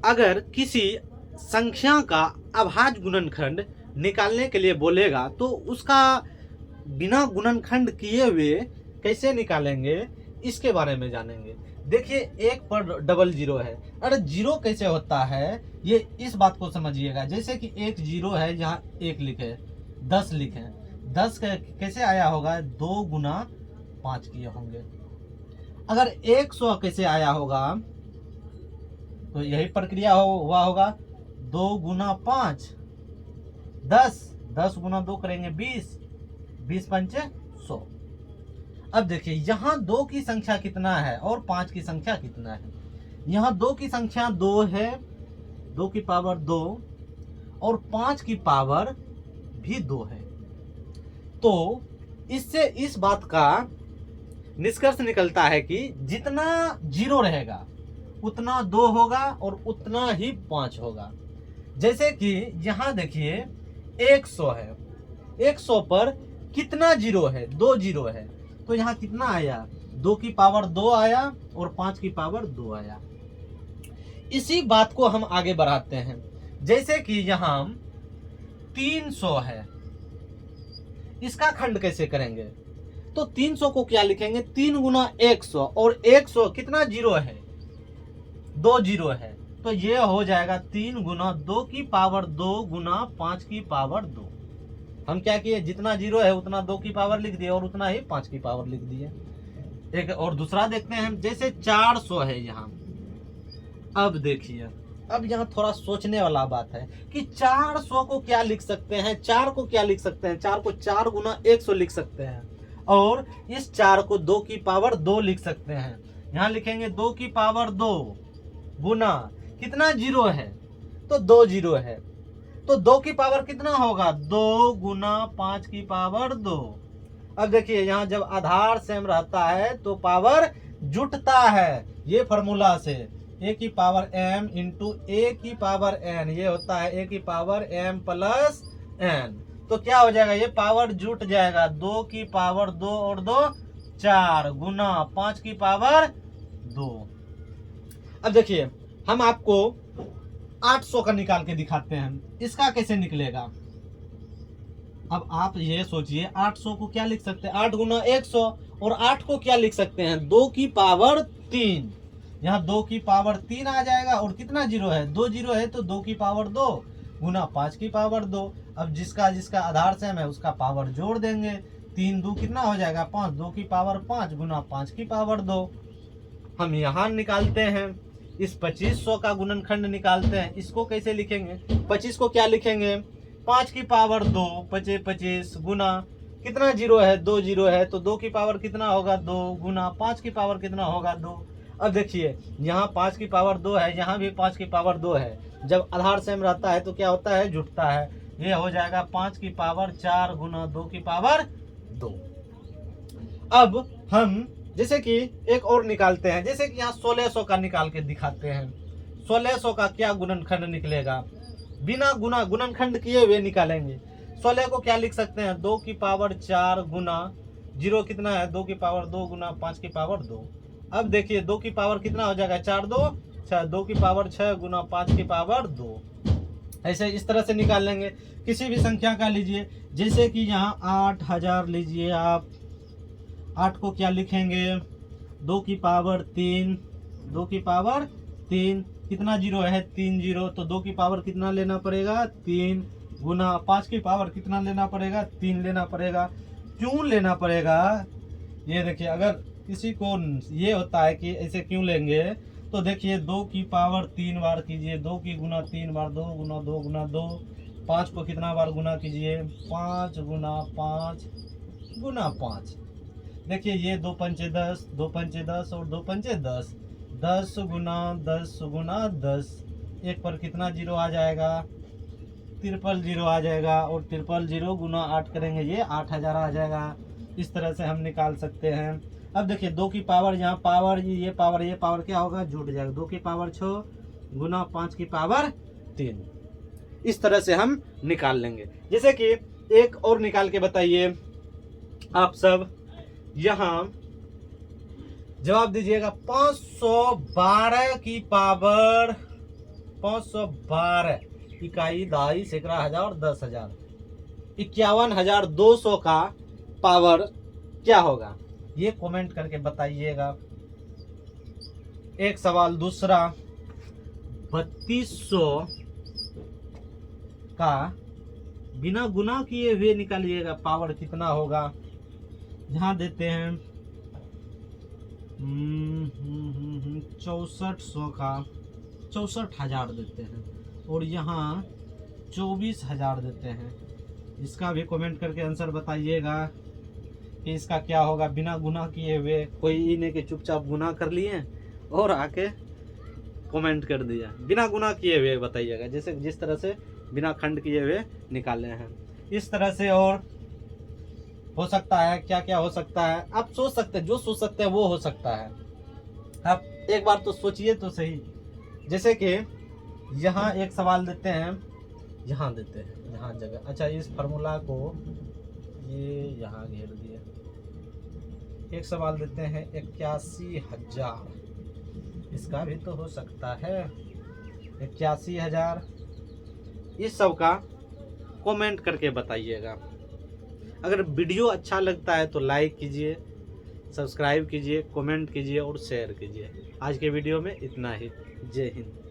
अगर किसी संख्या का अभाज्य गुणनखंड निकालने के लिए बोलेगा तो उसका बिना गुणनखंड किए हुए कैसे निकालेंगे, इसके बारे में जानेंगे। देखिए, एक पर डबल जीरो है, अरे जीरो कैसे होता है ये इस बात को समझिएगा। जैसे कि एक जीरो है, जहाँ एक लिखे 10 लिखे, 10 कैसे आया होगा, 2 गुना 5 किए होंगे। अगर 100 कैसे आया होगा, तो यही प्रक्रिया हुआ होगा, 2 गुना 5 10, 10 गुना 2 करेंगे 20, 20 पंचे 100। अब देखिए यहाँ 2 की संख्या कितना है और 5 की संख्या कितना है। यहाँ 2 की संख्या 2 है, 2 की पावर 2, और 5 की पावर भी 2 है। तो इससे इस बात का निष्कर्ष निकलता है कि जितना जीरो रहेगा उतना 2 होगा और उतना ही 5 होगा। जैसे कि यहाँ देखिए 100 है, 100 पर कितना जीरो है, 2 जीरो है, तो यहाँ कितना आया, 2 की पावर 2 आया और 5 की पावर 2 आया। इसी बात को हम आगे बढ़ाते हैं। जैसे कि यहाँ 300 है, इसका खंड कैसे करेंगे, तो 300 को क्या लिखेंगे, 3 गुना 100, और 100 कितना जीरो है, 2 जीरो है, तो ये हो जाएगा 3 गुना 2 की पावर 2 गुना 5 की पावर 2। हम क्या किए, जितना जीरो है उतना 2 की पावर लिख दिए और उतना ही 5 की पावर लिख दिए। एक और दूसरा देखते हैं, जैसे 400 है यहाँ। अब देखिए, अब यहाँ थोड़ा सोचने वाला बात है कि 400 को क्या लिख सकते हैं, 4 को क्या लिख सकते हैं, 4 को 4 गुना 100 लिख सकते हैं, और इस 4 को 2 की पावर 2 लिख सकते हैं। यहाँ लिखेंगे 2 की पावर 2 गुना कितना जीरो है, तो 2 जीरो है, तो 2 की पावर कितना होगा, 2 गुना 5 की पावर 2। अब देखिए यहाँ जब आधार सेम रहता है तो पावर जुटता है, ये फॉर्मूला से a की पावर m इंटू a की पावर n, ये होता है a की पावर m प्लस n। तो क्या हो जाएगा, ये पावर जुट जाएगा, 2 की पावर 2 और 2 4 गुना 5 की पावर 2। अब देखिए हम आपको 800 का निकाल के दिखाते हैं, इसका कैसे निकलेगा। अब आप ये सोचिए 800 को क्या लिख सकते हैं, 8 गुना 100, और 8 को क्या लिख सकते हैं, 2 की पावर 3। यहाँ 2 की पावर 3 आ जाएगा, और कितना जीरो है, 2 जीरो है, तो 2 की पावर 2 गुना 5 की पावर 2। अब जिसका जिसका आधार सेम है उसका पावर जोड़ देंगे, 3 2 कितना हो जाएगा 5, 2 की पावर 5 गुना 5 की पावर 2। हम यहाँ निकालते हैं, इस 2500 का गुणनखंड निकालते हैं, इसको कैसे लिखेंगे, 25 को क्या लिखेंगे, 5 की पावर 2 25 25 गुना कितना जीरो है, 2 जीरो है, तो 2 की पावर कितना होगा 2 गुना 5 की पावर कितना होगा 2। अब देखिए यहाँ 5 की पावर 2 है, यहाँ भी 5 की पावर 2 है, जब आधार सेम रहता है तो क्या होता है, जुटता है। ये हो जाएगा 5 की पावर 4 गुना 2 की पावर 2। अब हम जैसे कि एक और निकालते हैं, जैसे कि यहाँ 1600 का निकाल के दिखाते हैं। 1600 का क्या गुणनखंड निकलेगा, बिना गुणनखंड किए हुए निकालेंगे। 16 को क्या लिख सकते हैं, 2 की पावर 4 गुना जीरो कितना है, 2 की पावर 2 गुना 5 की पावर 2। अब देखिए 2 की पावर कितना हो जाएगा, 4 2 6, 2 की पावर 6 गुना 5 की पावर 2। ऐसे इस तरह से निकाल लेंगे। किसी भी संख्या का लीजिए, जैसे कि यहाँ 8000 लीजिए आप, 8 को क्या लिखेंगे, 2 की पावर 3, 2 की पावर 3, कितना जीरो है, 3 जीरो, तो 2 की पावर कितना लेना पड़ेगा, 3 गुना 5 की पावर कितना लेना पड़ेगा, 3 लेना पड़ेगा। क्यों लेना पड़ेगा, ये देखिए अगर किसी को ये होता है कि ऐसे क्यों लेंगे, तो देखिए 2 की पावर 3 बार कीजिए, 2 की गुना 3 बार, 2 गुना 2 गुना 2, 5 को कितना बार गुना कीजिए, 5 गुना 5 गुना 5। देखिए ये 2 पंचे 10, 2 पंचे 10 और 2 पंचे 10, 10 गुना 10 गुना 10, एक पर कितना जीरो आ जाएगा, ट्रिपल जीरो आ जाएगा, और ट्रिपल जीरो गुना 8 करेंगे, ये 8000 आ जाएगा। इस तरह से हम निकाल सकते हैं। अब देखिए 2 की पावर, यहाँ पावर ये पावर क्या होगा, जुट जाएगा, 2 की पावर 6 गुना 5 की पावर 3। इस तरह से हम निकाल लेंगे। जैसे कि एक और निकाल के बताइए आप सब, यहाँ जवाब दीजिएगा 512 की पावर 512 इकाई, दहाई, सैकड़ा, हजार और 10,000। 51,200 का पावर क्या होगा, ये कमेंट करके बताइएगा। एक सवाल दूसरा, 3200 का बिना गुना किए हुए निकालिएगा पावर कितना होगा। यहाँ देते हैं 6400 का 64,000 देते हैं, और यहाँ 24,000 देते हैं। इसका भी कमेंट करके आंसर बताइएगा कि इसका क्या होगा बिना गुना किए हुए। कोई ही नहीं कि चुपचाप गुना कर लिए और आके कमेंट कर दिया, बिना गुना किए हुए बताइएगा, जैसे जिस तरह से बिना खंड किए हुए निकाले हैं। इस तरह से और हो सकता है, क्या क्या हो सकता है आप सोच सकते हैं, जो सोच सकते हैं वो हो सकता है। आप एक बार तो सोचिए तो सही। जैसे कि यहाँ एक सवाल देते हैं, यहाँ देते हैं, यहाँ जगह, अच्छा इस फार्मूला को ये यहाँ घेर दिए। एक सवाल देते हैं 81,000, इसका भी तो हो सकता है 81,000। इस सब का कमेंट करके बताइएगा। अगर वीडियो अच्छा लगता है तो लाइक कीजिए, सब्सक्राइब कीजिए, कमेंट कीजिए और शेयर कीजिए। आज के वीडियो में इतना ही। जय हिंद।